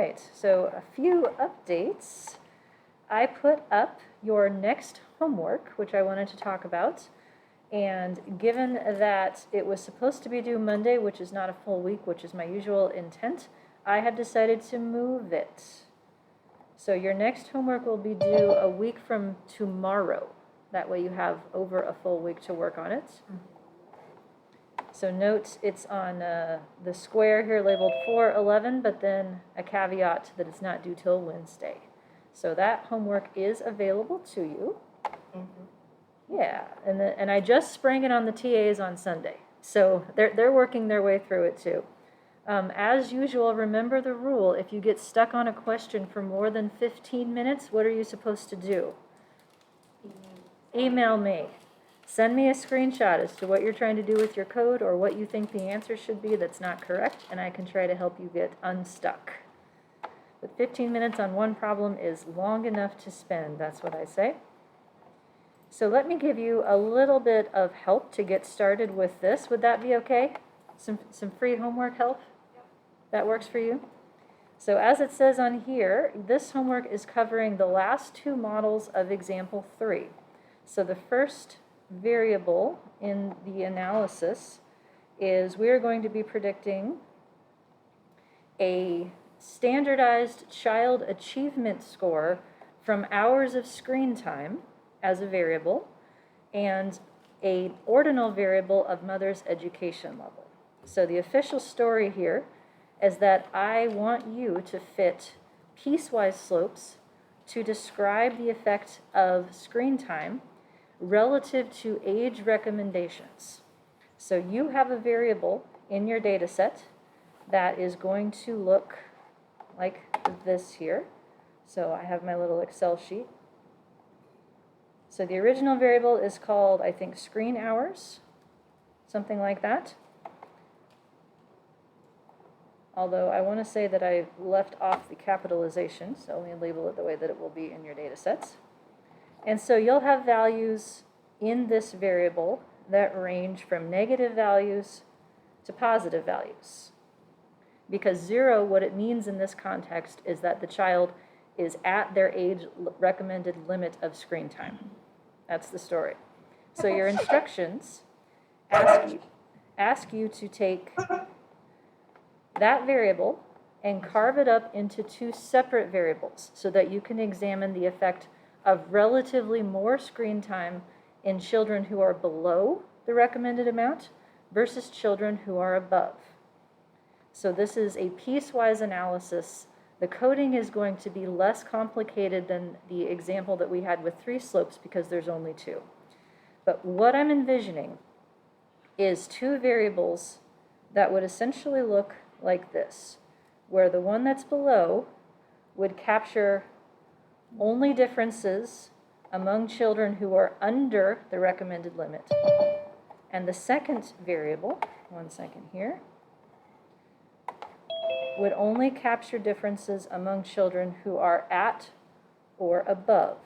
right, so a few updates. I put up your next homework, which I wanted to talk about. And given that it was supposed to be due Monday, which is not a full week, which is my usual intent, I have decided to move it. So your next homework will be due a week from tomorrow. That way you have over a full week to work on it. So note it's on the square here labeled 4/11, but then a caveat that it's not due till Wednesday. So that homework is available to you. Yeah, and I just sprang it on the TAs on Sunday. So they're working their way through it too. As usual, remember the rule. If you get stuck on a question for more than 15 minutes, what are you supposed to do? Email me. Send me a screenshot as to what you're trying to do with your code or what you think the answer should be that's not correct, and I can try to help you get unstuck. But 15 minutes on one problem is long enough to spend, that's what I say. So let me give you a little bit of help to get started with this. Would that be okay? Some free homework help? Yep. That works for you? So as it says on here, this homework is covering the last two models of example 3. So the first variable in the analysis is we're going to be predicting a standardized child achievement score from hours of screen time as a variable and an ordinal variable of mother's education level. So the official story here is that I want you to fit piecewise slopes to describe the effect of screen time relative to age recommendations. So you have a variable in your data set that is going to look like this here. So I have my little Excel sheet. So the original variable is called, I think, screen hours, something like that. Although I want to say that I left off the capitalization, so only label it the way that it will be in your data sets. And so you'll have values in this variable that range from negative values to positive values. Because 0, what it means in this context is that the child is at their age recommended limit of screen time. That's the story. So your instructions ask you to take that variable and carve it up into two separate variables so that you can examine the effect of relatively more screen time in children who are below the recommended amount versus children who are above. So this is a piecewise analysis. The coding is going to be less complicated than the example that we had with 3 slopes because there's only 2. But what I'm envisioning is 2 variables that would essentially look like this, where the one that's below would capture only differences among children who are under the recommended limit. And the second variable, one second here, would only capture differences among children who are at or above.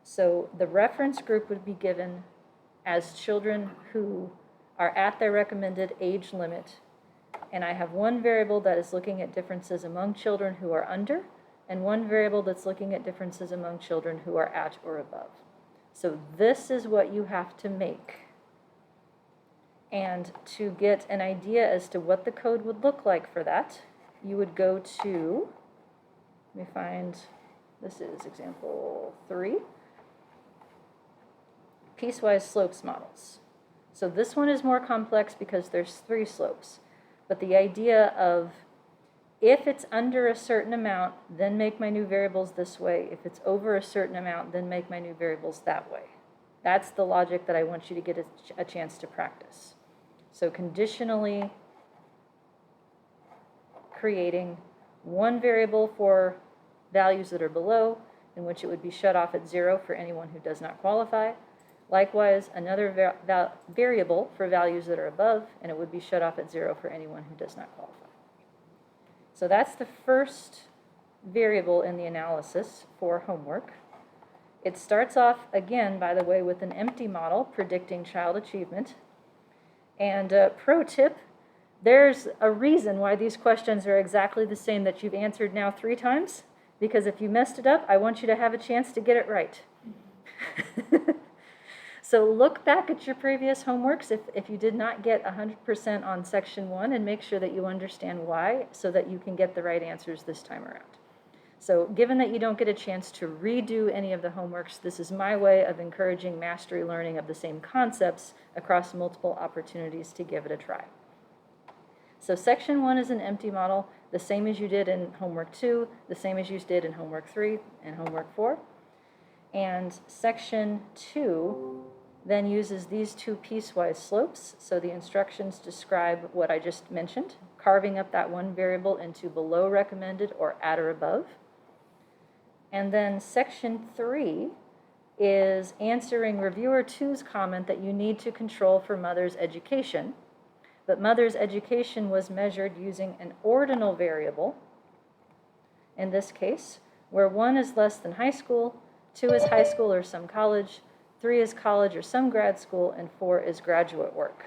So the reference group would be given as children who are at their recommended age limit. And I have one variable that is looking at differences among children who are under, and one variable that's looking at differences among children who are at or above. So this is what you have to make. And to get an idea as to what the code would look like for that, you would go to, let me find, this is example 3, piecewise slopes models. So this one is more complex because there's 3 slopes. But the idea of if it's under a certain amount, then make my new variables this way. If it's over a certain amount, then make my new variables that way. That's the logic that I want you to get a chance to practice. So conditionally creating one variable for values that are below, in which it would be shut off at 0 for anyone who does not qualify. Likewise, another variable for values that are above, and it would be shut off at 0 for anyone who does not qualify. So that's the first variable in the analysis for homework. It starts off, again, by the way, with an empty model predicting child achievement. And pro tip, There's a reason why these questions are exactly the same that you've answered now 3 times, because if you messed it up, I want you to have a chance to get it right. So look back at your previous homeworks if you did not get 100% on section 1, and make sure that you understand why, so that you can get the right answers this time around. So given that you don't get a chance to redo any of the homeworks, this is my way of encouraging mastery learning of the same concepts across multiple opportunities to give it a try. So section 1 is an empty model, the same as you did in homework 2, the same as you did in homework 3 and homework 4. And section 2 then uses these 2 piecewise slopes. So the instructions describe what I just mentioned, carving up that one variable into below recommended or at or above. And then section 3 is answering reviewer 2's comment that you need to control for mother's education. But mother's education was measured using an ordinal variable, in this case, where 1 is less than high school, 2 is high school or some college, 3 is college or some grad school, and 4 is graduate work.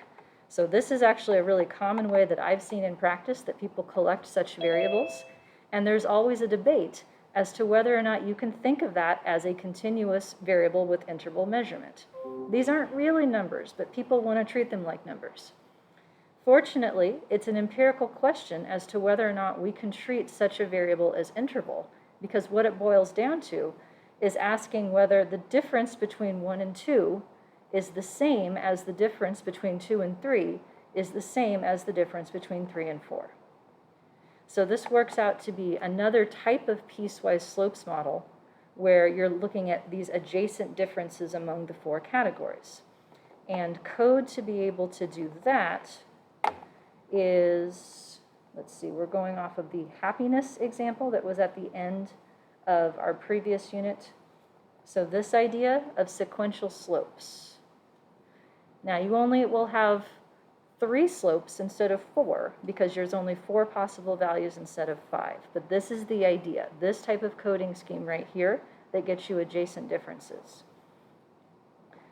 So this is actually a really common way that I've seen in practice that people collect such variables, and there's always a debate as to whether or not you can think of that as a continuous variable with interval measurement. These aren't really numbers, but people want to treat them like numbers. Fortunately, it's an empirical question as to whether or not we can treat such a variable as interval, because what it boils down to is asking whether the difference between 1 and 2 is the same as the difference between 2 and 3 is the same as the difference between 3 and 4. So this works out to be another type of piecewise slopes model where you're looking at these adjacent differences among the 4 categories. And code to be able to do that is, let's see, we're going off of the happiness example that was at the end of our previous unit. So this idea of sequential slopes. Now you only will have 3 slopes instead of 4 because there's only 4 possible values instead of 5. But this is the idea, this type of coding scheme right here that gets you adjacent differences.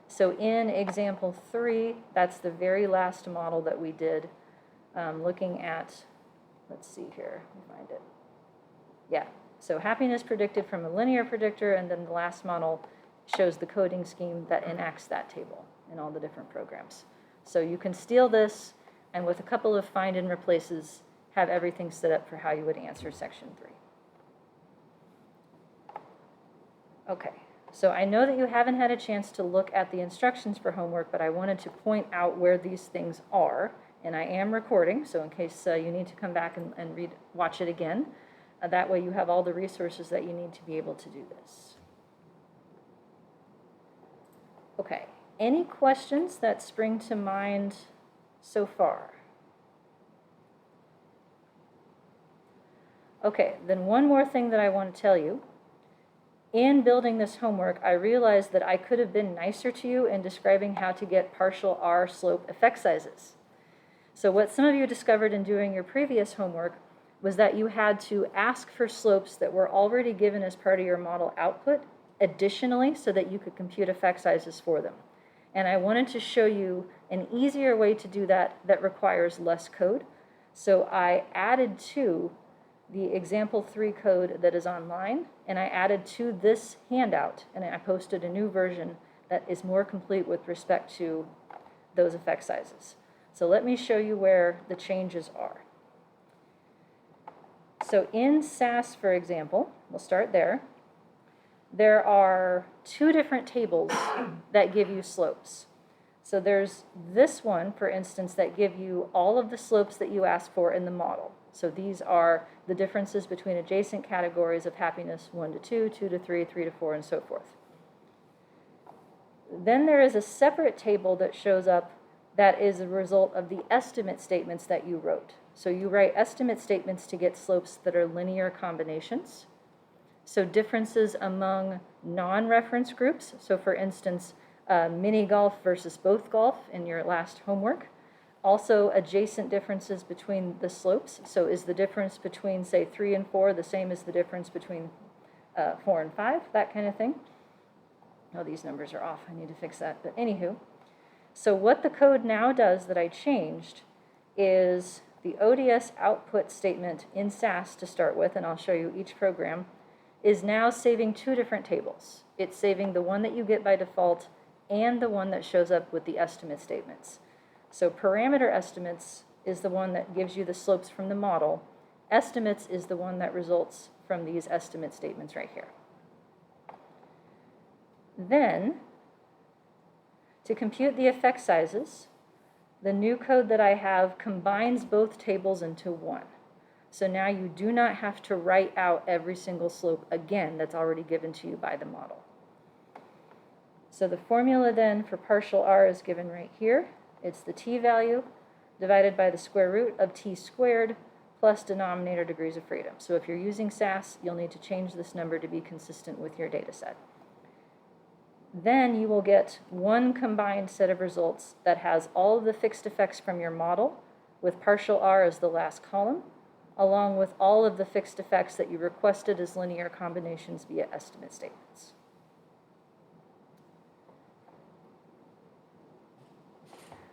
So in example 3, that's the very last model that we did, looking at, let's see here, let me find it. Yeah, so happiness predicted from a linear predictor, and then the last model shows the coding scheme that enacts that table in all the different programs. So you can steal this, and with a couple of find and replaces, have everything set up for how you would answer section 3. Okay, so I know that you haven't had a chance to look at the instructions for homework, but I wanted to point out where these things are, and I am recording, so in case you need to come back and watch it again, that way you have all the resources that you need to be able to do this. Okay, any questions that spring to mind so far? Okay, then one more thing that I want to tell you. In building this homework, I realized that I could have been nicer to you in describing how to get partial R slope effect sizes. So what some of you discovered in doing your previous homework was that you had to ask for slopes that were already given as part of your model output additionally so that you could compute effect sizes for them. And I wanted to show you an easier way to do that that requires less code. So I added to the example 3 code that is online, and I added to this handout, and I posted a new version that is more complete with respect to those effect sizes. So let me show you where the changes are. So in SAS, for example, we'll start there. There are 2 different tables that give you slopes. So there's this one, for instance, that give you all of the slopes that you asked for in the model. So these are the differences between adjacent categories of happiness 1 to 2, 2 to 3, 3 to 4, and so forth. Then there is a separate table that shows up that is a result of the estimate statements that you wrote. So you write estimate statements to get slopes that are linear combinations. So differences among non-reference groups. So for instance, mini golf versus both golf in your last homework. Also adjacent differences between the slopes. So is the difference between, say, 3 and 4 the same as the difference between 4 and 5? That kind of thing. Oh, these numbers are off. I need to fix that. But anywho, so what the code now does that I changed is the ODS output statement in SAS to start with, and I'll show you each program, is now saving two different tables. It's saving the one that you get by default and the one that shows up with the estimate statements. So parameter estimates is the one that gives you the slopes from the model. Estimates is the one that results from these estimate statements right here. Then, to compute the effect sizes, the new code that I have combines both tables into one. So now you do not have to write out every single slope again that's already given to you by the model. So the formula then for partial r is given right here. It's the t-value divided by the square root of t squared plus denominator degrees of freedom. So if you're using SAS, you'll need to change this number to be consistent with your data set. Then you will get one combined set of results that has all of the fixed effects from your model, with partial r as the last column, along with all of the fixed effects that you requested as linear combinations via estimate statements.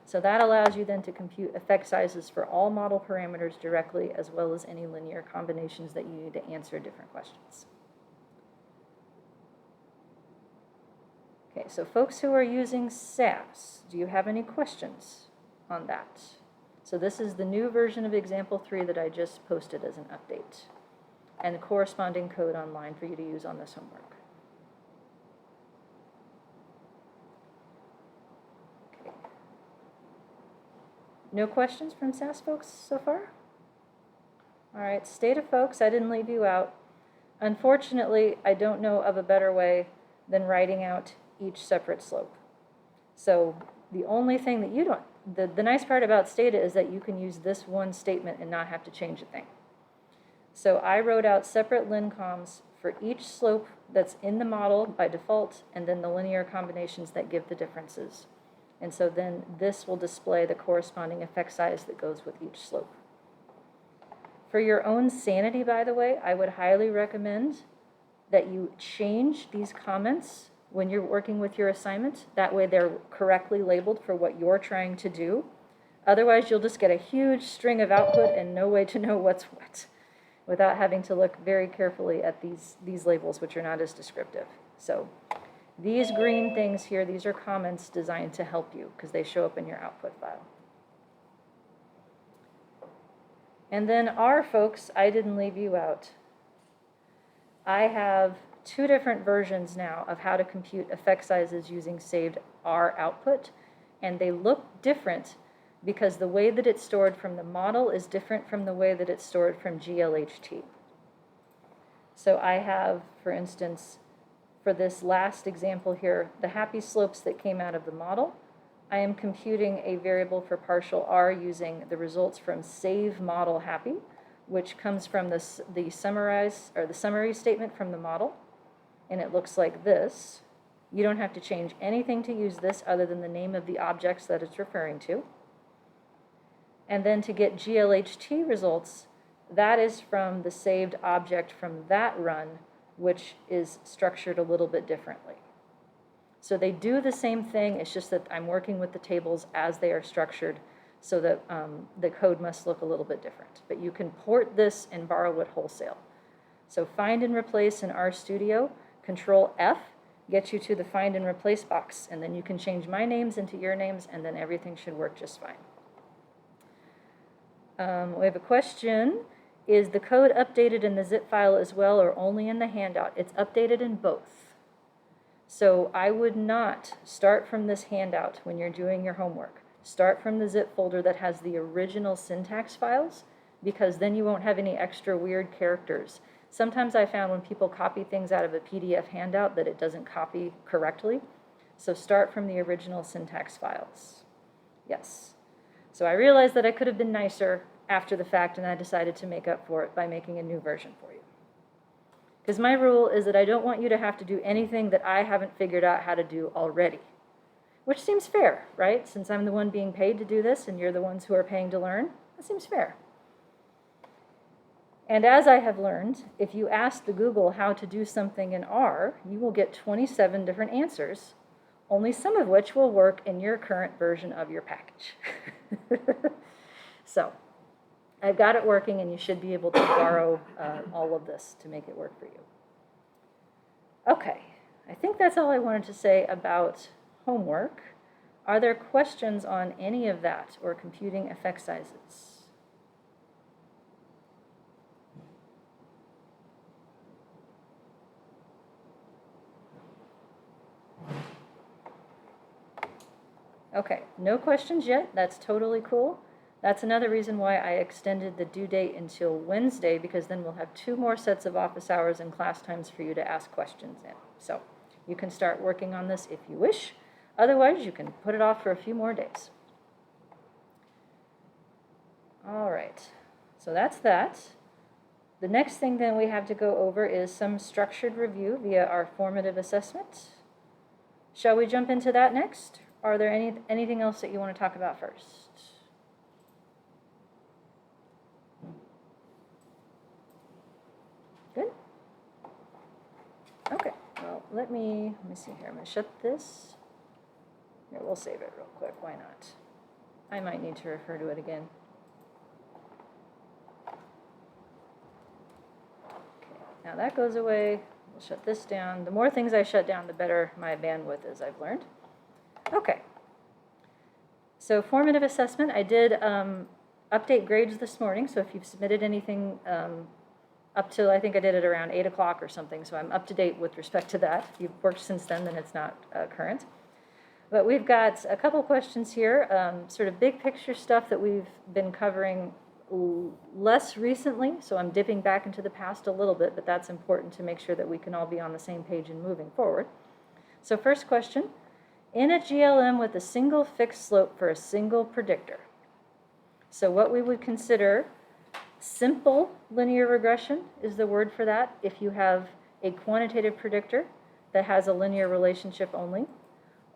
So that allows you then to compute effect sizes for all model parameters directly, as well as any linear combinations that you need to answer different questions. Okay, so folks who are using SAS, do you have any questions on that? So this is the new version of example 3 that I just posted as an update, and the corresponding code online for you to use on this homework. Okay. No questions from SAS folks so far? All right, Stata folks, I didn't leave you out. Unfortunately, I don't know of a better way than writing out each separate slope. So the only thing that you don't, the nice part about Stata is that you can use this one statement and not have to change a thing. So I wrote out separate lincoms for each slope that's in the model by default, and then the linear combinations that give the differences. And so then this will display the corresponding effect size that goes with each slope. For your own sanity, by the way, I would highly recommend that you change these comments when you're working with your assignment. That way they're correctly labeled for what you're trying to do. Otherwise, you'll just get a huge string of output and no way to know what's what, without having to look very carefully at these labels, which are not as descriptive. So these green things here, these are comments designed to help you because they show up in your output file. And then R, folks, I didn't leave you out. I have two different versions now of how to compute effect sizes using saved R output, and they look different because the way that it's stored from the model is different from the way that it's stored from GLHT. So I have, for instance, for this last example here, the happy slopes that came out of the model, I am computing a variable for partial R using the results from save model happy, which comes from the summary statement from the model. And it looks like this. You don't have to change anything to use this other than the name of the objects that it's referring to. And then to get GLHT results, that is from the saved object from that run, which is structured a little bit differently. So they do the same thing, it's just that I'm working with the tables as they are structured, so that the code must look a little bit different. But you can port this and borrow it wholesale. So find and replace in RStudio, Control F gets you to the find and replace box, and then you can change my names into your names, and then everything should work just fine. We have a question. Is the code updated in the zip file as well, or only in the handout? It's updated in both. So I would not start from this handout when you're doing your homework. Start from the zip folder that has the original syntax files, because then you won't have any extra weird characters. Sometimes I found when people copy things out of a PDF handout that it doesn't copy correctly. So start from the original syntax files. Yes. So I realized that I could have been nicer after the fact, and I decided to make up for it by making a new version for you. Because my rule is that I don't want you to have to do anything that I haven't figured out how to do already. Which seems fair, right? Since I'm the one being paid to do this and you're the ones who are paying to learn, that seems fair. And as I have learned, if you ask the Google how to do something in R, you will get 27 different answers, only some of which will work in your current version of your package. So I've got it working, and you should be able to borrow all of this to make it work for you. Okay, I think that's all I wanted to say about homework. Are there questions on any of that or computing effect sizes? Okay, no questions yet. That's totally cool. That's another reason why I extended the due date until Wednesday, because then we'll have 2 more sets of office hours and class times for you to ask questions in. So you can start working on this if you wish. Otherwise, you can put it off for a few more days. All right, so that's that. The next thing then we have to go over is some structured review via our formative assessment. Shall we jump into that next? Are there anything else that you want to talk about first? Good? Okay, well, let me see here. I'm going to shut this. Here, we'll save it real quick. Why not? I might need to refer to it again. Okay, now that goes away. We'll shut this down. The more things I shut down, the better my bandwidth is, I've learned. Okay. So formative assessment, I did update grades this morning, so if you've submitted anything up to, I think I did it around 8 o'clock or something, so I'm up to date with respect to that. If you've worked since then it's not current. But we've got a couple questions here, sort of big picture stuff that we've been covering less recently, so I'm dipping back into the past a little bit, but that's important to make sure that we can all be on the same page and moving forward. So first question, in a GLM with a single fixed slope for a single predictor. So what we would consider simple linear regression is the word for that if you have a quantitative predictor that has a linear relationship only,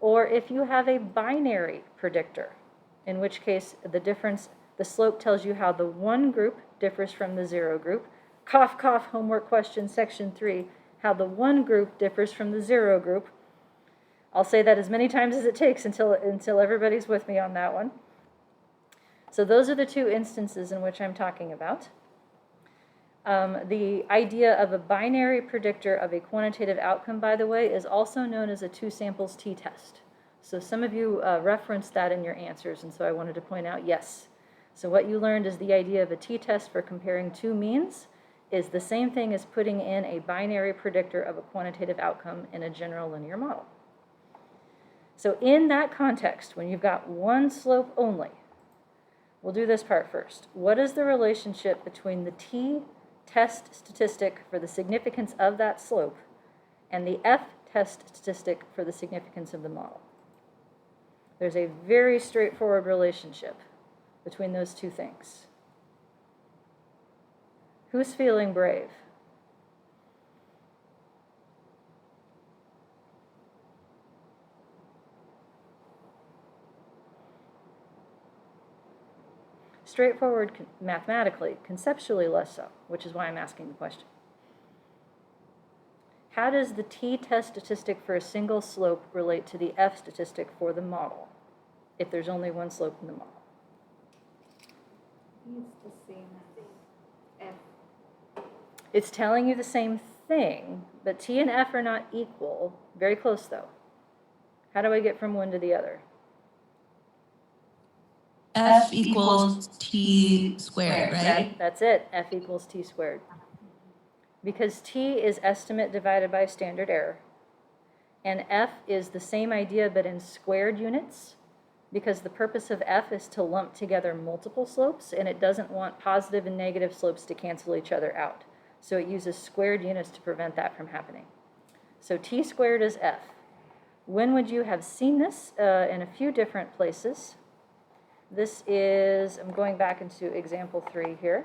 or if you have a binary predictor, in which case the slope tells you how the one group differs from the 0 group. Cough, cough, homework question, section 3, how the one group differs from the 0 group. I'll say that as many times as it takes until everybody's with me on that one. So those are the 2 instances in which I'm talking about. The idea of a binary predictor of a quantitative outcome, by the way, is also known as a 2 samples t-test. So some of you referenced that in your answers, and so I wanted to point out, yes. So what you learned is the idea of a t-test for comparing 2 means is the same thing as putting in a binary predictor of a quantitative outcome in a general linear model. So in that context, when you've got one slope only, we'll do this part first. What is the relationship between the t-test statistic for the significance of that slope and the f-test statistic for the significance of the model? There's a very straightforward relationship between those 2 things. Who's feeling brave? Straightforward mathematically, conceptually less so, which is why I'm asking the question. How does the t-test statistic for a single slope relate to the f statistic for the model, if there's only one slope in the model? It's the same as f. It's telling you the same thing, but t and f are not equal. Very close, though. How do I get from one to the other? F equals t squared, right? That's it. F equals t squared. Because t is estimate divided by standard error, and f is the same idea but in squared units, because the purpose of f is to lump together multiple slopes, and it doesn't want positive and negative slopes to cancel each other out. So it uses squared units to prevent that from happening. So t squared is f. When would you have seen this? In a few different places. This is, I'm going back into example 3 here.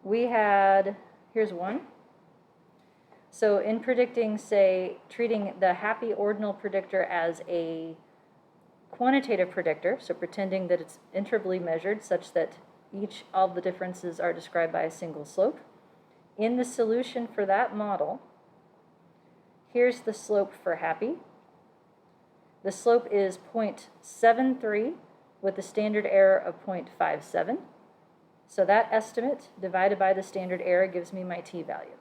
We had, here's one. So in predicting, say, treating the happy ordinal predictor as a quantitative predictor, so pretending that it's intervally measured such that each of the differences are described by a single slope. In the solution for that model, here's the slope for happy. The slope is 0.73 with a standard error of 0.57. So that estimate divided by the standard error gives me my t-value.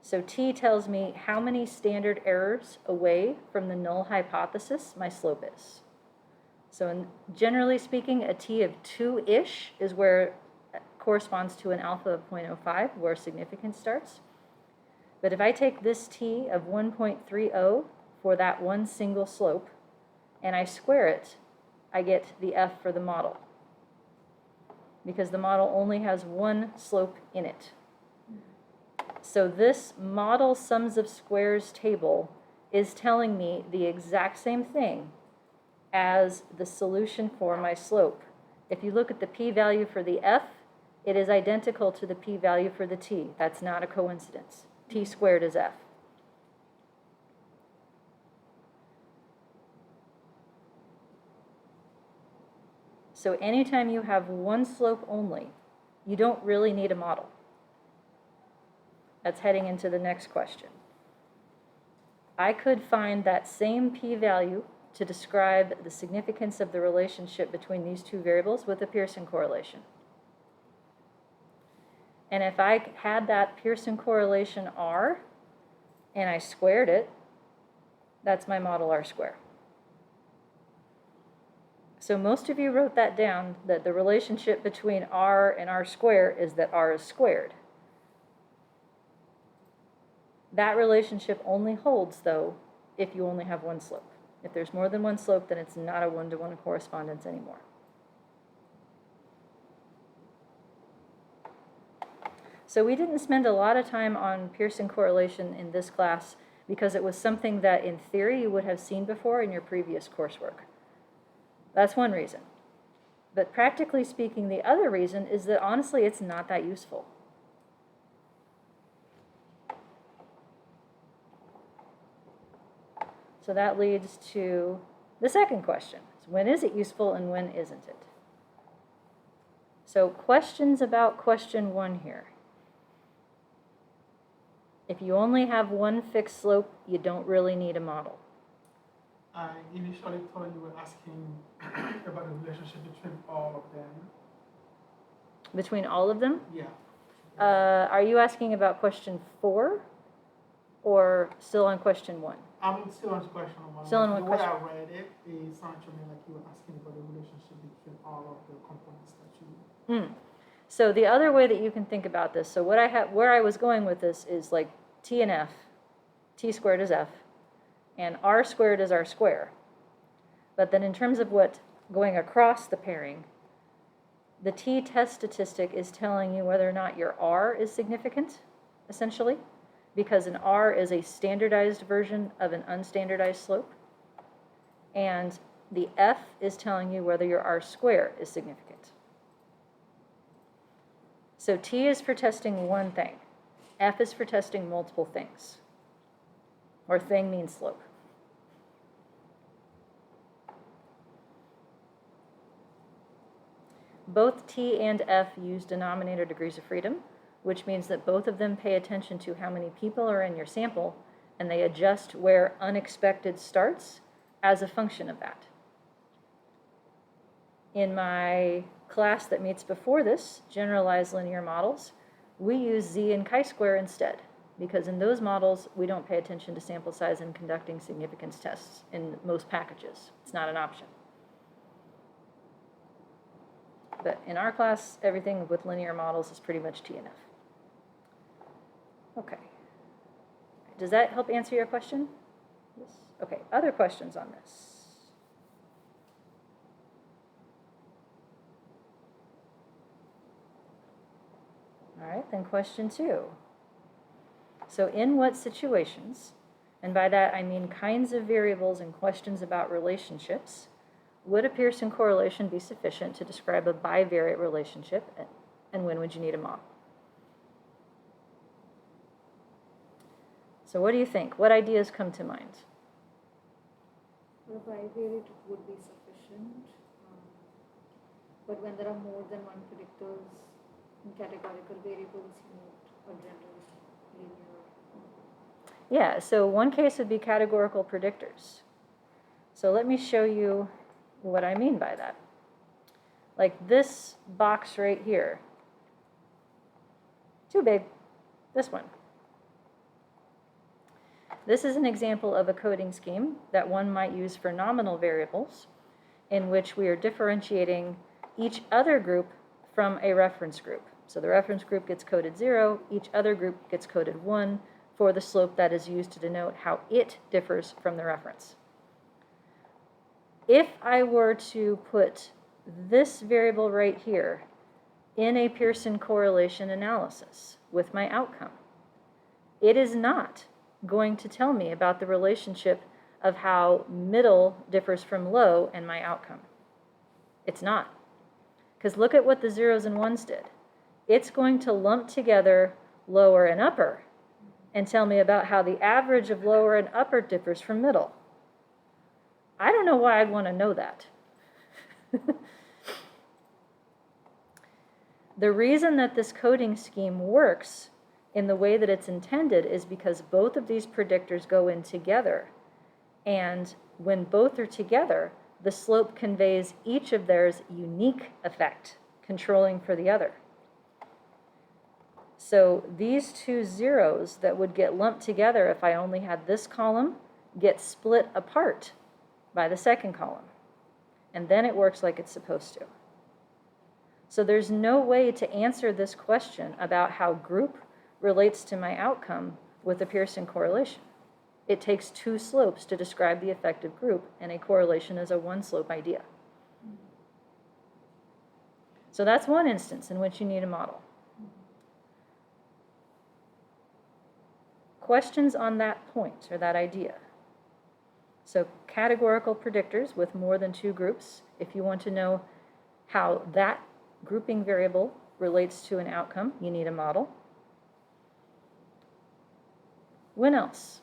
So t tells me how many standard errors away from the null hypothesis my slope is. So generally speaking, a t of 2-ish is where corresponds to an alpha of 0.05, where significance starts. But if I take this t of 1.30 for that one single slope, and I square it, I get the f for the model, because the model only has one slope in it. So this model sums of squares table is telling me the exact same thing as the solution for my slope. If you look at the p-value for the f, it is identical to the p-value for the t. That's not a coincidence. T squared is f. So anytime you have one slope only, you don't really need a model. That's heading into the next question. I could find that same p-value to describe the significance of the relationship between these two variables with a Pearson correlation. And if I had that Pearson correlation R and I squared it, that's my model R square. So most of you wrote that down, that the relationship between R and R square is that R is squared. That relationship only holds, though, if you only have one slope. If there's more than one slope, then it's not a one-to-one correspondence anymore. So we didn't spend a lot of time on Pearson correlation in this class because it was something that in theory you would have seen before in your previous coursework. That's one reason. But practically speaking, the other reason is that honestly it's not that useful. So that leads to the second question. When is it useful and when isn't it? So questions about question 1 here. If you only have one fixed slope, you don't really need a model. I initially thought you were asking about the relationship between all of them. Between all of them? Yeah. Are you asking about question 4 or still on question 1? I'm still on question 1. Still on the one way question. I read it, it sounded to me like you were asking about the relationship between all of the components that you... So the other way that you can think about this, so where I was going with this is like t and f, t squared is f, and r squared is r square. But then in terms of what going across the pairing, the t-test statistic is telling you whether or not your r is significant, essentially, because an r is a standardized version of an unstandardized slope. And the f is telling you whether your r square is significant. So t is for testing one thing. F is for testing multiple things. Or thing means slope. Both t and f use denominator degrees of freedom, which means that both of them pay attention to how many people are in your sample, and they adjust where unexpected starts as a function of that. In my class that meets before this, generalized linear models, we use z and chi-square instead, because in those models, we don't pay attention to sample size in conducting significance tests in most packages. It's not an option. But in our class, everything with linear models is pretty much T and F. Okay. Does that help answer your question? Yes. Okay, other questions on this? All right, then question 2. So in what situations, and by that I mean kinds of variables and questions about relationships, would a Pearson correlation be sufficient to describe a bivariate relationship, and when would you need a model? So what do you think? What ideas come to mind? For a bivariate, it would be sufficient. But when there are more than one predictors in categorical variables, you need a general linear. Yeah, so one case would be categorical predictors. So let me show you what I mean by that. Like this box right here. Too big. This one. This is an example of a coding scheme that one might use for nominal variables, in which we are differentiating each other group from a reference group. So the reference group gets coded 0, each other group gets coded 1 for the slope that is used to denote how it differs from the reference. If I were to put this variable right here in a Pearson correlation analysis with my outcome, it is not going to tell me about the relationship of how middle differs from low and my outcome. It's not. Because look at what the 0s and 1s did. It's going to lump together lower and upper and tell me about how the average of lower and upper differs from middle. I don't know why I'd want to know that. The reason that this coding scheme works in the way that it's intended is because both of these predictors go in together. And when both are together, the slope conveys each of theirs unique effect, controlling for the other. So these two 0s that would get lumped together if I only had this column get split apart by the second column. And then it works like it's supposed to. So there's no way to answer this question about how group relates to my outcome with a Pearson correlation. It takes two slopes to describe the effective group, and a correlation is a one-slope idea. So that's one instance in which you need a model. Questions on that point or that idea? So categorical predictors with more than two groups, if you want to know how that grouping variable relates to an outcome, you need a model. When else?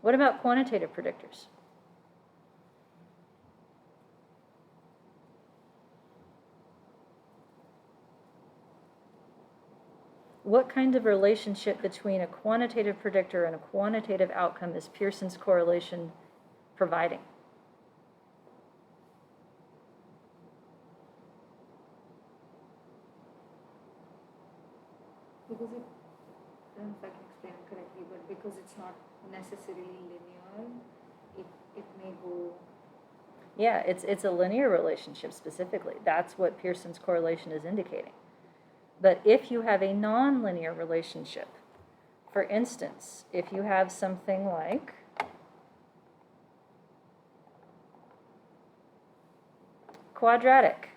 What about quantitative predictors? What kind of relationship between a quantitative predictor and a quantitative outcome is Pearson's correlation providing? Because it, I don't know if I can explain it correctly, but because it's not necessarily linear, it may go. Yeah, it's a linear relationship specifically. That's what Pearson's correlation is indicating. But if you have a nonlinear relationship, for instance, if you have something like quadratic.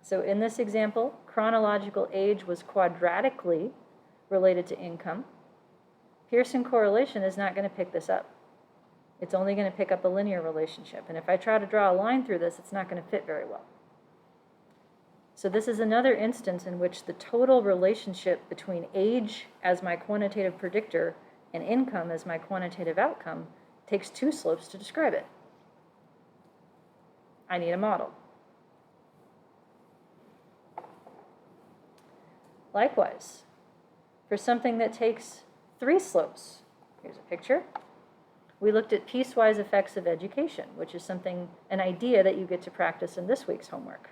So in this example, chronological age was quadratically related to income. Pearson correlation is not going to pick this up. It's only going to pick up a linear relationship. And if I try to draw a line through this, it's not going to fit very well. So this is another instance in which the total relationship between age as my quantitative predictor and income as my quantitative outcome takes two slopes to describe it. I need a model. Likewise, for something that takes three slopes, here's a picture. We looked at piecewise effects of education, which is an idea that you get to practice in this week's homework.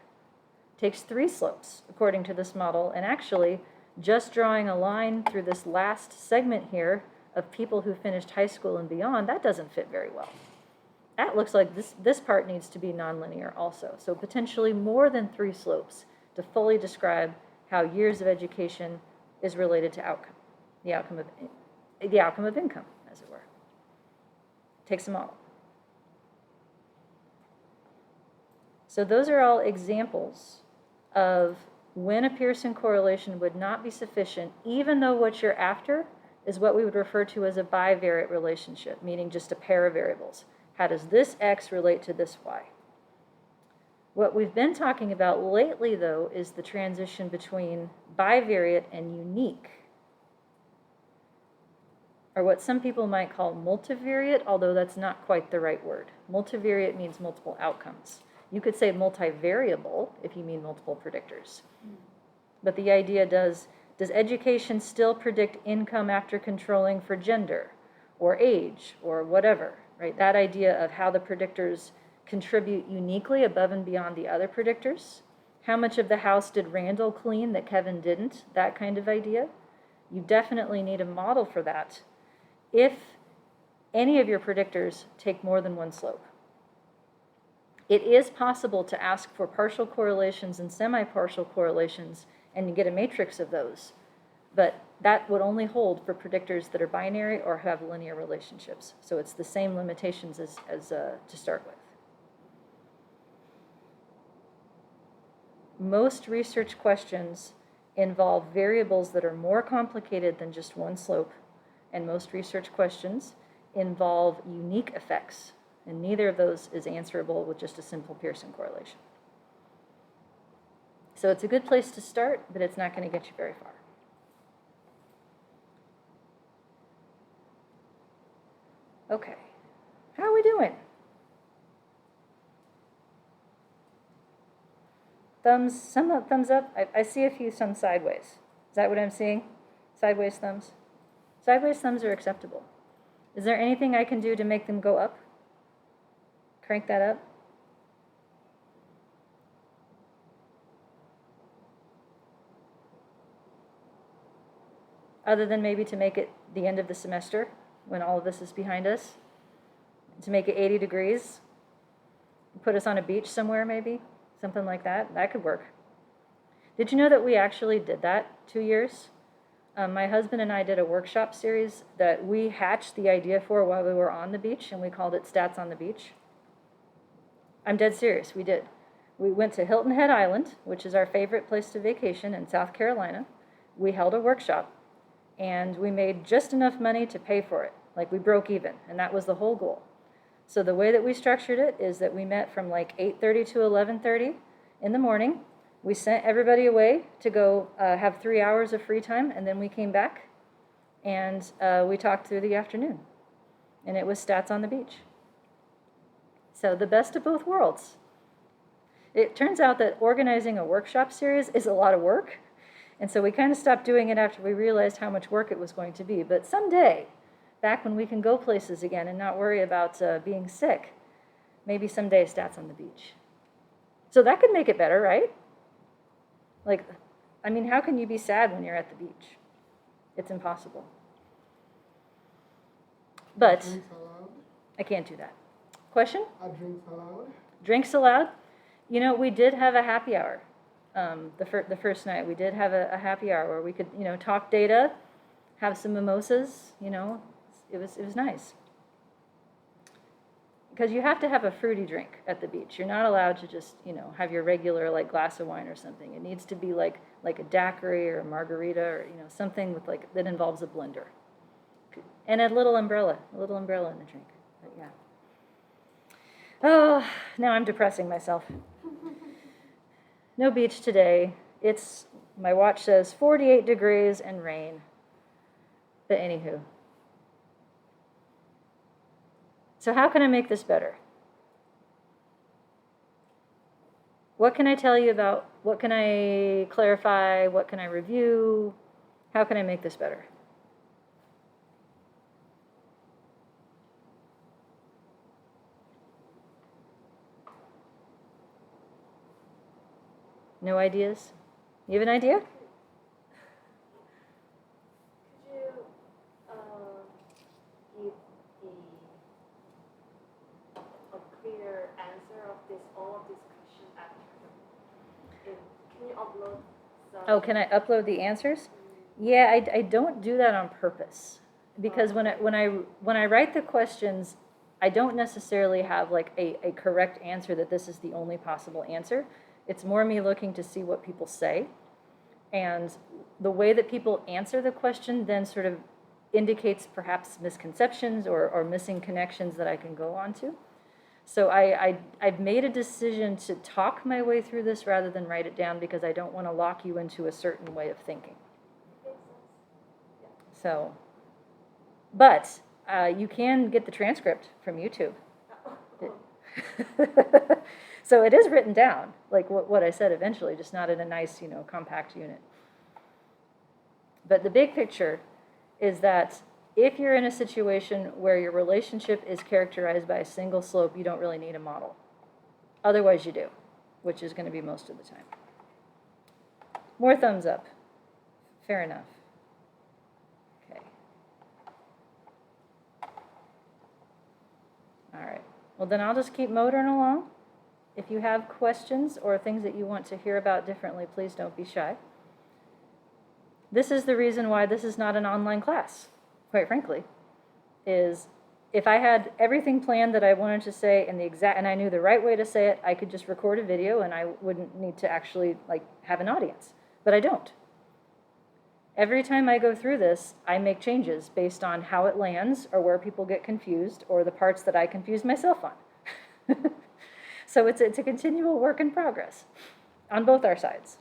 It takes three slopes, according to this model, and actually, just drawing a line through this last segment here of people who finished high school and beyond, that doesn't fit very well. That looks like this part needs to be nonlinear also. So potentially more than three slopes to fully describe how years of education is related to outcome, the outcome of income, as it were. Takes a model. So those are all examples of when a Pearson correlation would not be sufficient, even though what you're after is what we would refer to as a bivariate relationship, meaning just a pair of variables. How does this x relate to this y? What we've been talking about lately, though, is the transition between bivariate and unique, or what some people might call multivariate, although that's not quite the right word. Multivariate means multiple outcomes. You could say multivariable if you mean multiple predictors. But the idea does education still predict income after controlling for gender or age or whatever, right? That idea of how the predictors contribute uniquely above and beyond the other predictors. How much of the house did Randall clean that Kevin didn't? That kind of idea. You definitely need a model for that if any of your predictors take more than one slope. It is possible to ask for partial correlations and semi-partial correlations and you get a matrix of those, but that would only hold for predictors that are binary or have linear relationships. So it's the same limitations as to start with. Most research questions involve variables that are more complicated than just one slope, and most research questions involve unique effects, and neither of those is answerable with just a simple Pearson correlation. So it's a good place to start, but it's not going to get you very far. Okay, how are we doing? Some thumbs up. I see a few some sideways. Is that what I'm seeing? Sideways thumbs? Sideways thumbs are acceptable. Is there anything I can do to make them go up? Crank that up? Other than maybe to make it the end of the semester, when all of this is behind us, to make it 80 degrees, put us on a beach somewhere maybe, something like that. That could work. Did you know that we actually did that 2 years? My husband and I did a workshop series that we hatched the idea for while we were on the beach, and we called it Stats on the Beach. I'm dead serious, we did. We went to Hilton Head Island, which is our favorite place to vacation in South Carolina. We held a workshop, and we made just enough money to pay for it. Like, we broke even, and that was the whole goal. So the way that we structured it is that we met from like 8:30 to 11:30 in the morning. We sent everybody away to go have 3 hours of free time, and then we came back, and we talked through the afternoon. And it was Stats on the Beach. So the best of both worlds. It turns out that organizing a workshop series is a lot of work, and so we kind of stopped doing it after we realized how much work it was going to be. But someday, back when we can go places again and not worry about being sick, maybe someday Stats on the Beach. So that could make it better, right? Like, I mean, how can you be sad when you're at the beach? It's impossible. But Drinks allowed? I can't do that. Question? Are drinks allowed? Drinks allowed? You know, we did have a happy hour. The first night, we did have a happy hour where we could, you know, talk data, have some mimosas, you know. It was nice. Because you have to have a fruity drink at the beach. You're not allowed to just, you know, have your regular, like, glass of wine or something. It needs to be like a daiquiri or a margarita or, you know, something with, like, that involves a blender. And a little umbrella in the drink. But, yeah. Oh, now I'm depressing myself. No beach today. My watch says 48 degrees and rain. But anywho. So how can I make this better? What can I tell you about? What can I clarify? What can I review? How can I make this better? No ideas? You have an idea? Could you give a clear answer of all of these questions after? Can you upload some? Oh, can I upload the answers? Yeah, I don't do that on purpose, because when I write the questions, I don't necessarily have like a correct answer that this is the only possible answer. It's more me looking to see what people say, and the way that people answer the question then sort of indicates perhaps misconceptions or missing connections that I can go on to. So I've made a decision to talk my way through this rather than write it down, because I don't want to lock you into a certain way of thinking. So, but you can get the transcript from YouTube. So it is written down, like what I said eventually, just not in a nice, you know, compact unit. But the big picture is that if you're in a situation where your relationship is characterized by a single slope, you don't really need a model. Otherwise you do, which is going to be most of the time. More thumbs up. Fair enough. Okay. All right. Well, then I'll just keep motoring along. If you have questions or things that you want to hear about differently, please don't be shy. This is the reason why this is not an online class, quite frankly, is if I had everything planned that I wanted to say in the exact, and I knew the right way to say it, I could just record a video and I wouldn't need to actually have an audience, but I don't. Every time I go through this, I make changes based on how it lands or where people get confused or the parts that I confuse myself on. So it's a continual work in progress on both our sides.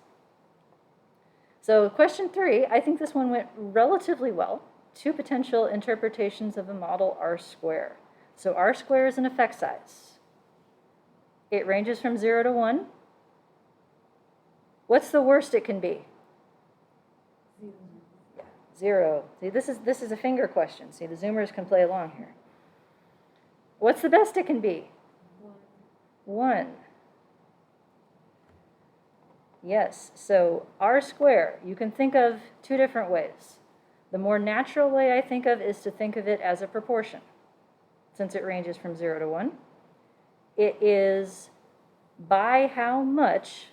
So question 3, I think this one went relatively well. 2 potential interpretations of a model R-square. So R-square is an effect size. It ranges from 0 to 1. What's the worst it can be? 0. See, this is a finger question. See, the Zoomers can play along here. What's the best it can be? 1. Yes, so R-square, you can think of 2 different ways. The more natural way I think of is to think of it as a proportion, since it ranges from 0 to 1. It is by how much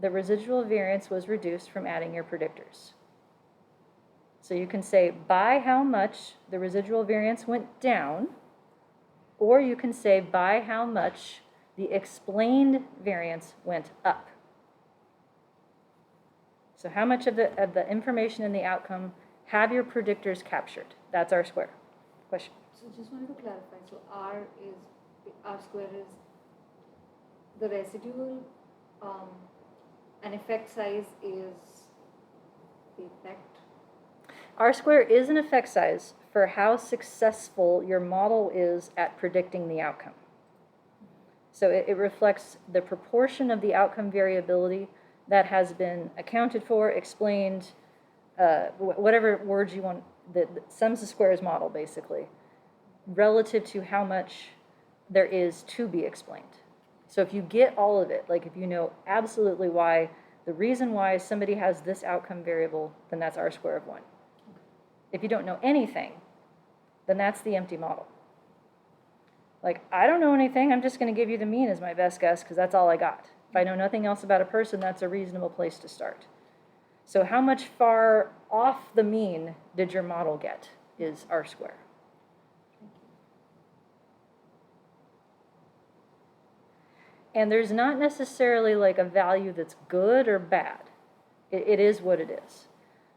the residual variance was reduced from adding your predictors. So you can say by how much the residual variance went down, or you can say by how much the explained variance went up. So how much of the information in the outcome have your predictors captured? That's R-square. Question? So just wanted to clarify. So R square is the residual, and effect size is the effect. R-square is an effect size for how successful your model is at predicting the outcome. So it reflects the proportion of the outcome variability that has been accounted for, explained, whatever words you want, the sums of squares model, basically, relative to how much there is to be explained. So if you get all of it, like if you know absolutely why, the reason why somebody has this outcome variable, then that's R-square of 1. If you don't know anything, then that's the empty model. Like, I don't know anything, I'm just going to give you the mean as my best guess because that's all I got. If I know nothing else about a person, that's a reasonable place to start. So how much far off the mean did your model get is R-square. And there's not necessarily like a value that's good or bad. It is what it is.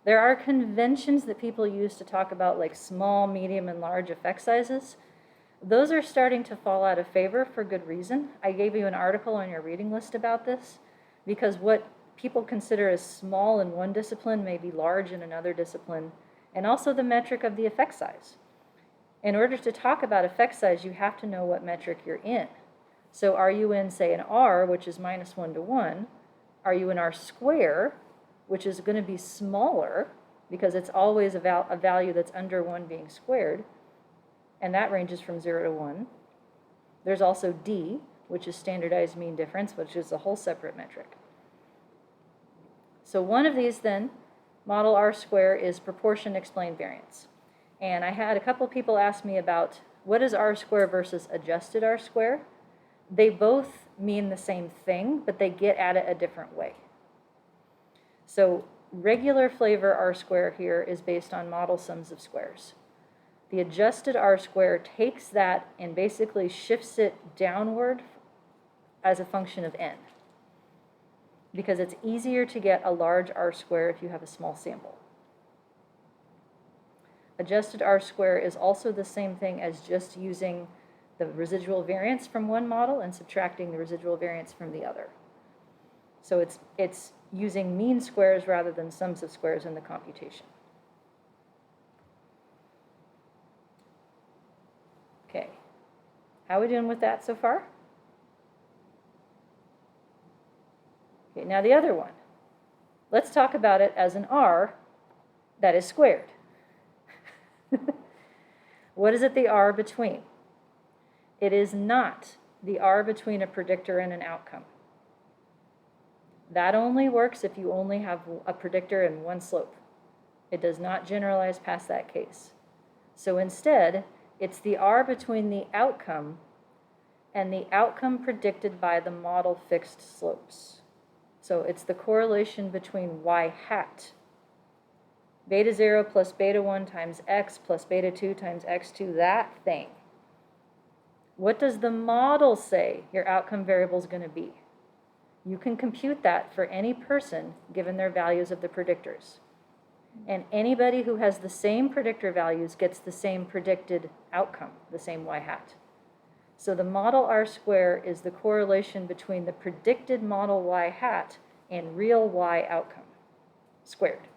There are conventions that people use to talk about like small, medium, and large effect sizes. Those are starting to fall out of favor for good reason. I gave you an article on your reading list about this because what people consider as small in one discipline may be large in another discipline, and also the metric of the effect size. In order to talk about effect size, you have to know what metric you're in. So are you in, say, an R, which is -1 to 1? Are you in R-square, which is going to be smaller because it's always a value that's under 1 being squared, and that ranges from 0 to 1. There's also D, which is standardized mean difference, which is a whole separate metric. So one of these then, model R-square, is proportion explained variance. And I had a couple people ask me about what is R-square versus adjusted R-square. They both mean the same thing, but they get at it a different way. So regular flavor R-square here is based on model sums of squares. The adjusted R-square takes that and basically shifts it downward as a function of n, because it's easier to get a large R-square if you have a small sample. Adjusted R-square is also the same thing as just using the residual variance from one model and subtracting the residual variance from the other. So it's using mean squares rather than sums of squares in the computation. Okay, how are we doing with that so far? Okay, now the other one. Let's talk about it as an R that is squared. What is it the R between? It is not the R between a predictor and an outcome. That only works if you only have a predictor and one slope. It does not generalize past that case. So instead, it's the R between the outcome and the outcome predicted by the model fixed slopes. So it's the correlation between y hat, beta 0 plus beta 1 times x plus beta 2 times x2, that thing. What does the model say your outcome variable is going to be? You can compute that for any person given their values of the predictors. And anybody who has the same predictor values gets the same predicted outcome, the same y hat. So the model R square is the correlation between the predicted model y hat and real y outcome squared.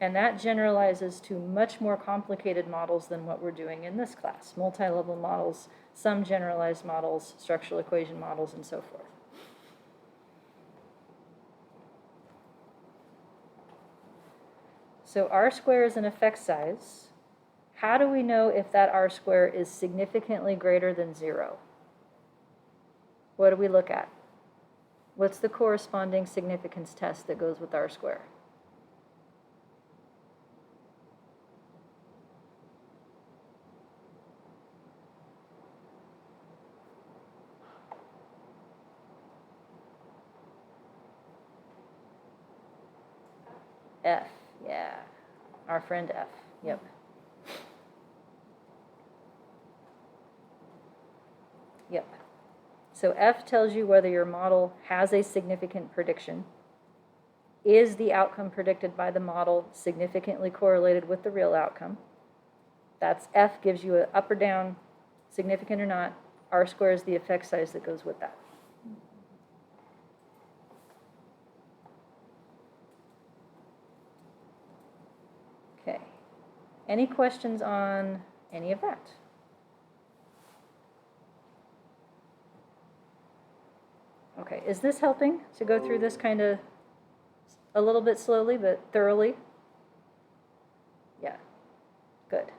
And that generalizes to much more complicated models than what we're doing in this class. Multi-level models, some generalized models, structural equation models, and so forth. So R square is an effect size. How do we know if that R square is significantly greater than 0? What do we look at? What's the corresponding significance test that goes with R square? F, yeah, our friend F, yep. Yep. So F tells you whether your model has a significant prediction. Is the outcome predicted by the model significantly correlated with the real outcome? That's F gives you an up or down, significant or not. R square is the effect size that goes with that. Okay. Any questions on any of that? Okay, is this helping to go through this kind of a little bit slowly but thoroughly? Yeah, good.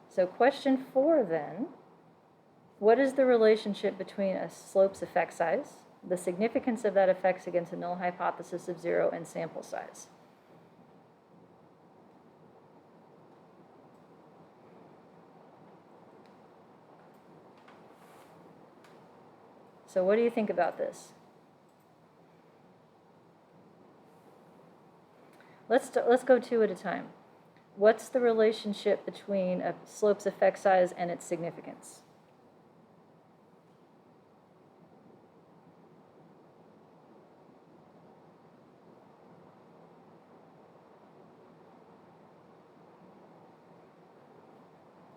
So question 4 then, what is the relationship between a slope's effect size, the significance of that effect against a null hypothesis of 0, and sample size? So what do you think about this? Let's go 2 at a time. What's the relationship between a slope's effect size and its significance?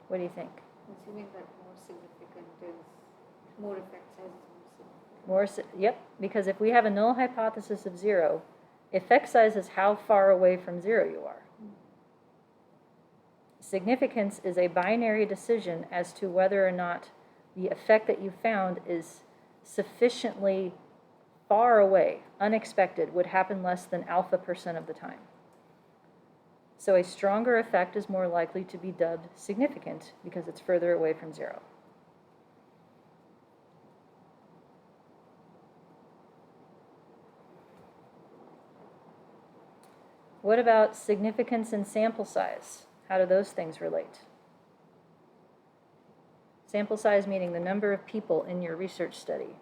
What do you think? Assuming that more significant is more effect size is more significant. Yep, because if we have a null hypothesis of 0, effect size is how far away from 0 you are. Significance is a binary decision as to whether or not the effect that you found is sufficiently far away, unexpected, would happen less than alpha% of the time. So a stronger effect is more likely to be dubbed significant because it's further away from 0. What about significance and sample size? How do those things relate? Sample size meaning the number of people in your research study.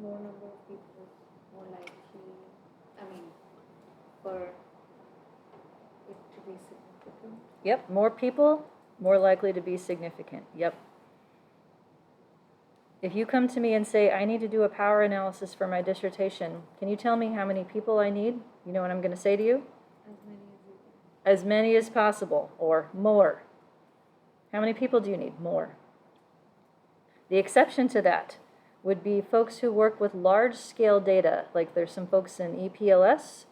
More number of people, more likely, for it to be significant. Yep, more people, more likely to be significant. Yep. If you come to me and say, I need to do a power analysis for my dissertation, can you tell me how many people I need? You know what I'm going to say to you? As many as you can. As many as possible, or more. How many people do you need? More. The exception to that would be folks who work with large-scale data, like there's some folks in EPLS,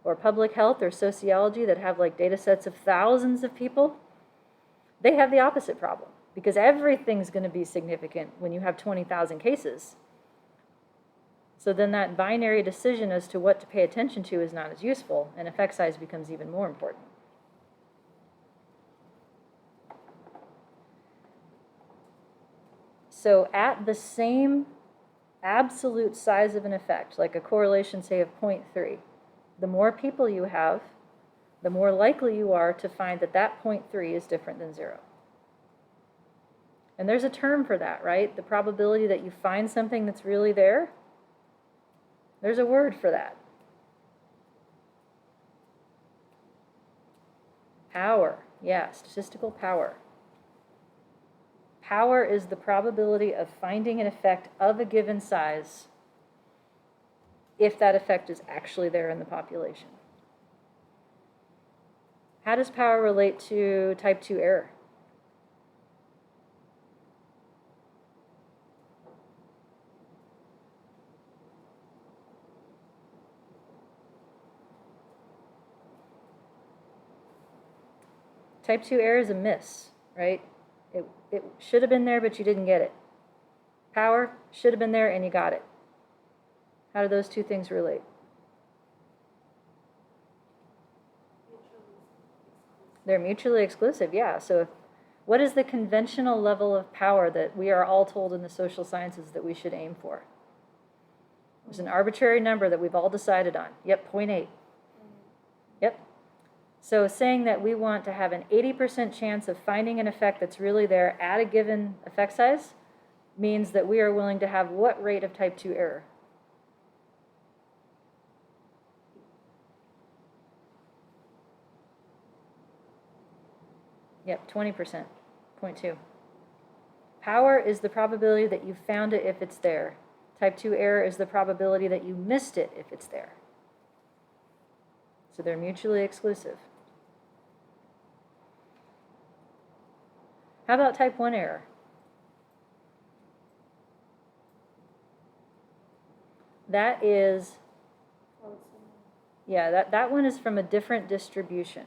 or public health, or sociology that have like data sets of thousands of people. They have the opposite problem, because everything's going to be significant when you have 20,000 cases. So then that binary decision as to what to pay attention to is not as useful, and effect size becomes even more important. So at the same absolute size of an effect, like a correlation, say, of 0.3, the more people you have, the more likely you are to find that that 0.3 is different than 0. And there's a term for that, right? The probability that you find something that's really there, there's a word for that. Power. Yeah, statistical power. Power is the probability of finding an effect of a given size if that effect is actually there in the population. How does power relate to type 2 error? Type 2 error is a miss, right? It should have been there, but you didn't get it. Power should have been there, and you got it. How do those two things relate? They're mutually exclusive, yeah. So what is the conventional level of power that we are all told in the social sciences that we should aim for? There's an arbitrary number that we've all decided on. Yep, 0.8. Yep. So saying that we want to have an 80% chance of finding an effect that's really there at a given effect size means that we are willing to have what rate of type 2 error? Yep, 20%, 0.2. Power is the probability that you found it if it's there. Type 2 error is the probability that you missed it if it's there. So they're mutually exclusive. How about type 1 error? That is, yeah, that one is from a different distribution.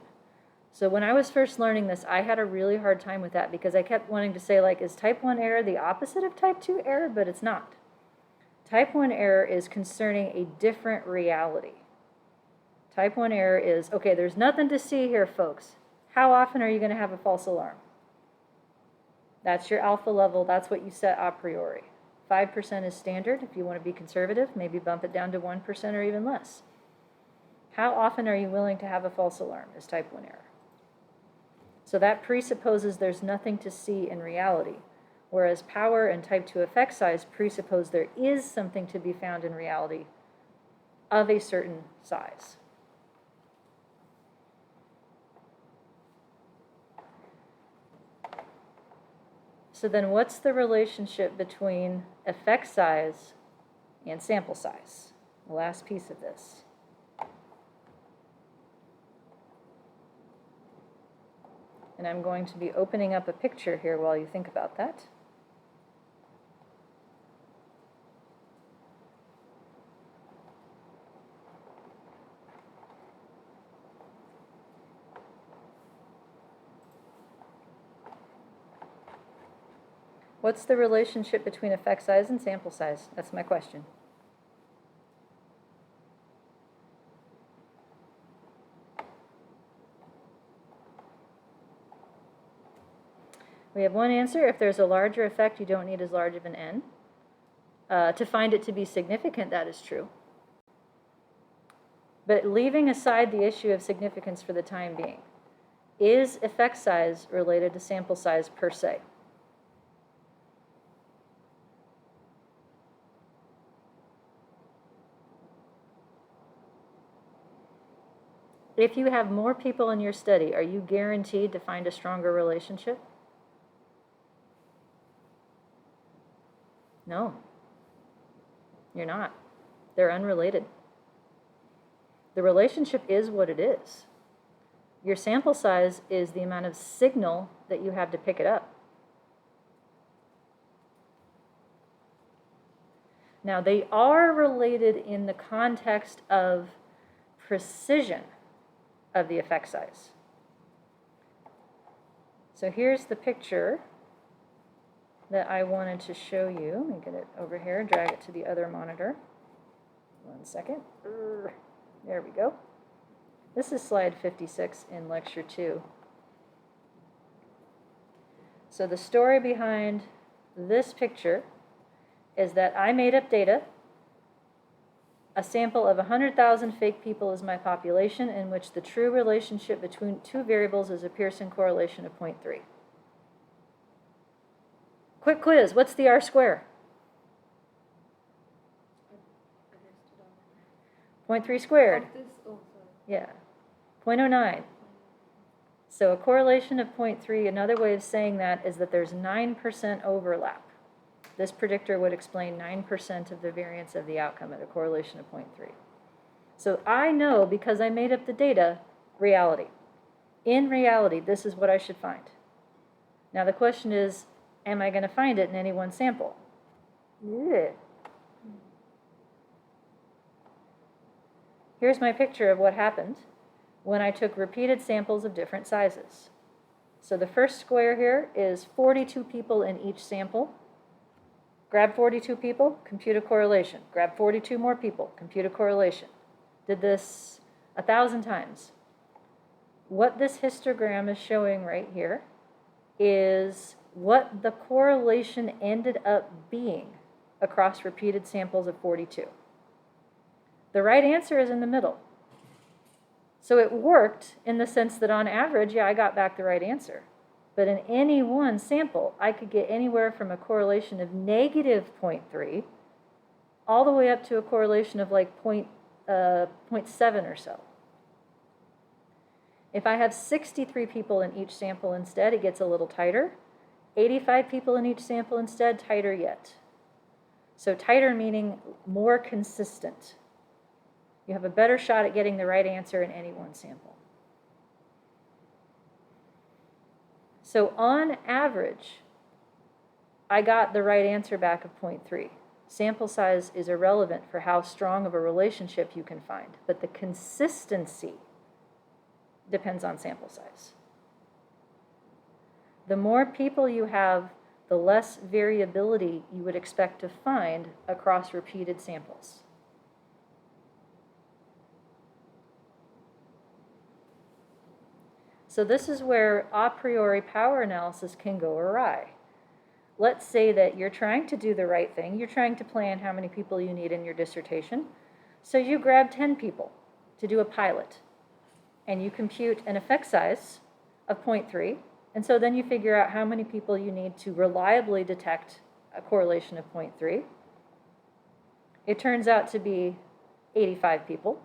So when I was first learning this, I had a really hard time with that because I kept wanting to say, like, is type 1 error the opposite of type 2 error? But it's not. Type 1 error is concerning a different reality. Type 1 error is, okay, there's nothing to see here, folks. How often are you going to have a false alarm? That's your alpha level. That's what you set a priori. 5% is standard. If you want to be conservative, maybe bump it down to 1% or even less. How often are you willing to have a false alarm is type 1 error. So that presupposes there's nothing to see in reality, whereas power and type 2 effect size presuppose there is something to be found in reality of a certain size. So then what's the relationship between effect size and sample size? The last piece of this. And I'm going to be opening up a picture here while you think about that. What's the relationship between effect size and sample size? That's my question. We have one answer. If there's a larger effect, you don't need as large of an N. To find it to be significant, that is true. But leaving aside the issue of significance for the time being, is effect size related to sample size per se? If you have more people in your study, are you guaranteed to find a stronger relationship? No, you're not. They're unrelated. The relationship is what it is. Your sample size is the amount of signal that you have to pick it up. Now, they are related in the context of precision of the effect size. So here's the picture that I wanted to show you. Let me get it over here, drag it to the other monitor. 1 second. There we go. This is slide 56 in lecture 2. So the story behind this picture is that I made up data. A sample of 100,000 fake people is my population, in which the true relationship between two variables is a Pearson correlation of 0.3. Quick quiz, what's the R square? 0.3 squared. Of this, oh, sorry. Yeah, 0.09. So a correlation of 0.3, another way of saying that is that there's 9% overlap. This predictor would explain 9% of the variance of the outcome at a correlation of 0.3. So I know, because I made up the data, reality. In reality, this is what I should find. Now the question is, am I going to find it in any one sample? Yeah. Here's my picture of what happened when I took repeated samples of different sizes. So the first square here is 42 people in each sample. Grab 42 people, compute a correlation. Grab 42 more people, compute a correlation. Did this 1,000 times. What this histogram is showing right here is what the correlation ended up being across repeated samples of 42. The right answer is in the middle. So it worked in the sense that on average, yeah, I got back the right answer. But in any one sample, I could get anywhere from a correlation of negative 0.3 all the way up to a correlation of like 0.7 or so. If I have 63 people in each sample instead, it gets a little tighter. 85 people in each sample instead, tighter yet. So tighter meaning more consistent. You have a better shot at getting the right answer in any one sample. So on average, I got the right answer back of 0.3. Sample size is irrelevant for how strong of a relationship you can find, but the consistency depends on sample size. The more people you have, the less variability you would expect to find across repeated samples. So this is where a priori power analysis can go awry. Let's say that you're trying to do the right thing. You're trying to plan how many people you need in your dissertation. So you grab 10 people to do a pilot, and you compute an effect size of 0.3, and so then you figure out how many people you need to reliably detect a correlation of 0.3. It turns out to be 85 people.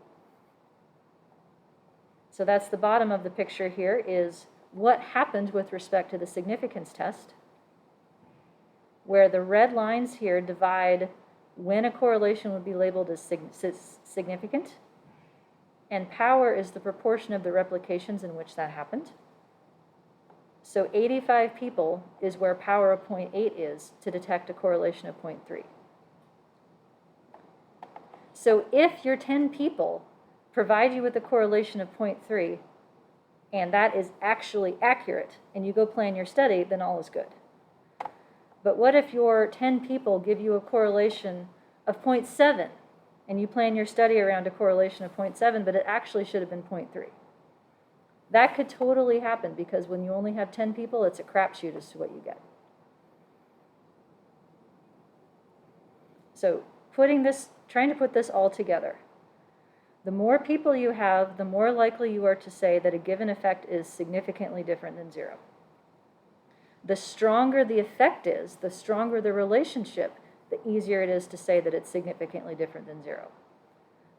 So that's the bottom of the picture here, is what happened with respect to the significance test, where the red lines here divide when a correlation would be labeled as significant, and power is the proportion of the replications in which that happened. So 85 people is where power of 0.8 is to detect a correlation of 0.3. So if your 10 people provide you with a correlation of 0.3, and that is actually accurate, and you go plan your study, then all is good. But what if your 10 people give you a correlation of 0.7, and you plan your study around a correlation of 0.7, but it actually should have been 0.3? That could totally happen, because when you only have 10 people, it's a crapshoot as to what you get. So trying to put this all together. The more people you have, the more likely you are to say that a given effect is significantly different than 0. The stronger the effect is, the stronger the relationship, the easier it is to say that it's significantly different than 0.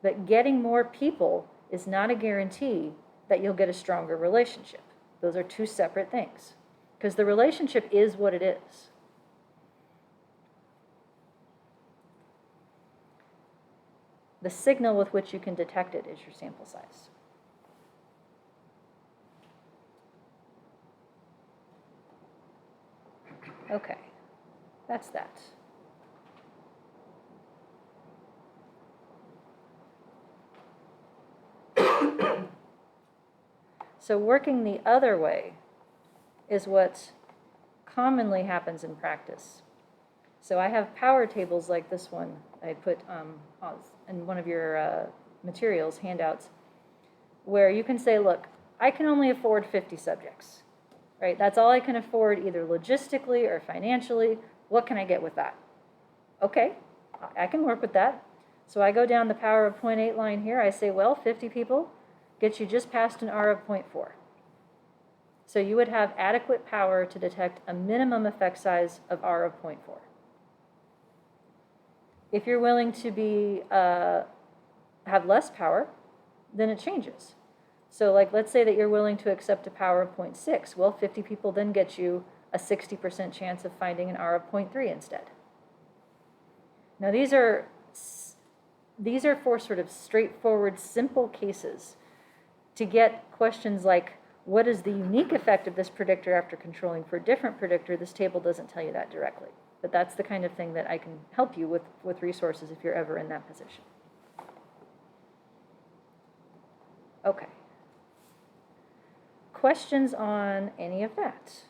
But getting more people is not a guarantee that you'll get a stronger relationship. Those are two separate things, because the relationship is what it is. The signal with which you can detect it is your sample size. Okay, that's that. So working the other way is what commonly happens in practice. So I have power tables like this one I put in one of your materials, handouts, where you can say, look, I can only afford 50 subjects, right? That's all I can afford, either logistically or financially. What can I get with that? Okay, I can work with that. So I go down the power of 0.8 line here. I say, well, 50 people gets you just past an R of 0.4. So you would have adequate power to detect a minimum effect size of R of 0.4. If you're willing to be have less power, then it changes. So like, let's say that you're willing to accept a power of 0.6. Well, 50 people then get you a 60% chance of finding an R of 0.3 instead. Now these are for sort of straightforward, simple cases to get questions like, what is the unique effect of this predictor after controlling for a different predictor? This table doesn't tell you that directly. But that's the kind of thing that I can help you with resources if you're ever in that position. Okay. Questions on any of that?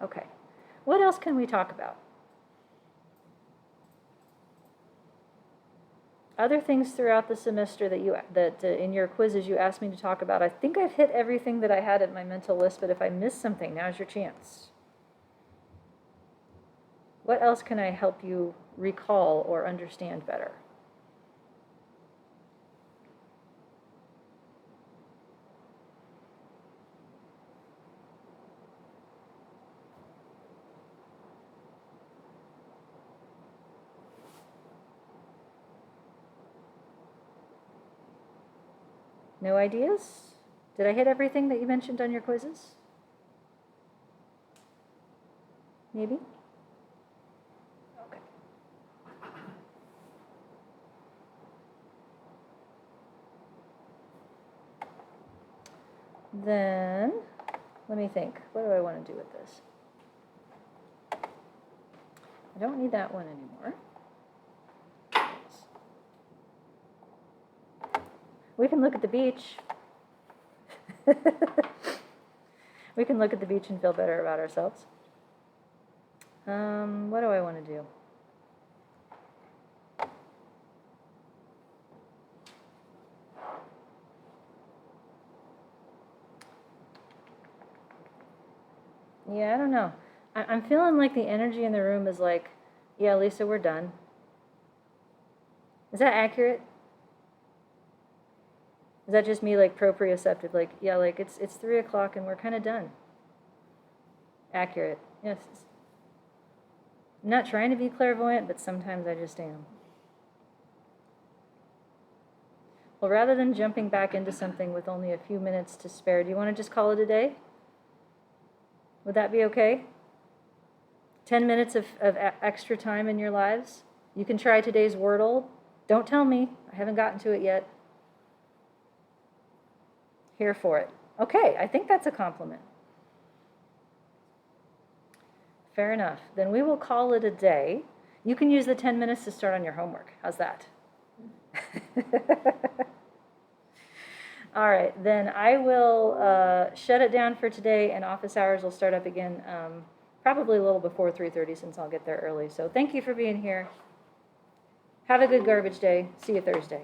Okay. What else can we talk about? Other things throughout the semester that in your quizzes you asked me to talk about. I think I've hit everything that I had at my mental list, but if I missed something, now's your chance. What else can I help you recall or understand better? No ideas? Did I hit everything that you mentioned on your quizzes? Maybe? Okay. Then, let me think. What do I want to do with this? I don't need that one anymore. We can look at the beach. We can look at the beach and feel better about ourselves. What do I want to do? Yeah, I don't know. I'm feeling like the energy in the room is like, yeah, Lisa, we're done. Is that accurate? Is that just me like proprioceptive? Like, yeah, like it's 3 o'clock and we're kind of done. Accurate. Yes. I'm not trying to be clairvoyant, but sometimes I just am. Well, rather than jumping back into something with only a few minutes to spare, do you want to just call it a day? Would that be okay? 10 minutes of extra time in your lives? You can try today's Wordle. Don't tell me. I haven't gotten to it yet. Here for it. Okay, I think that's a compliment. Fair enough. Then we will call it a day. You can use the 10 minutes to start on your homework. How's that? All right, then I will shut it down for today, and office hours will start up again probably a little before 3:30 since I'll get there early. So thank you for being here. Have a good garbage day. See you Thursday.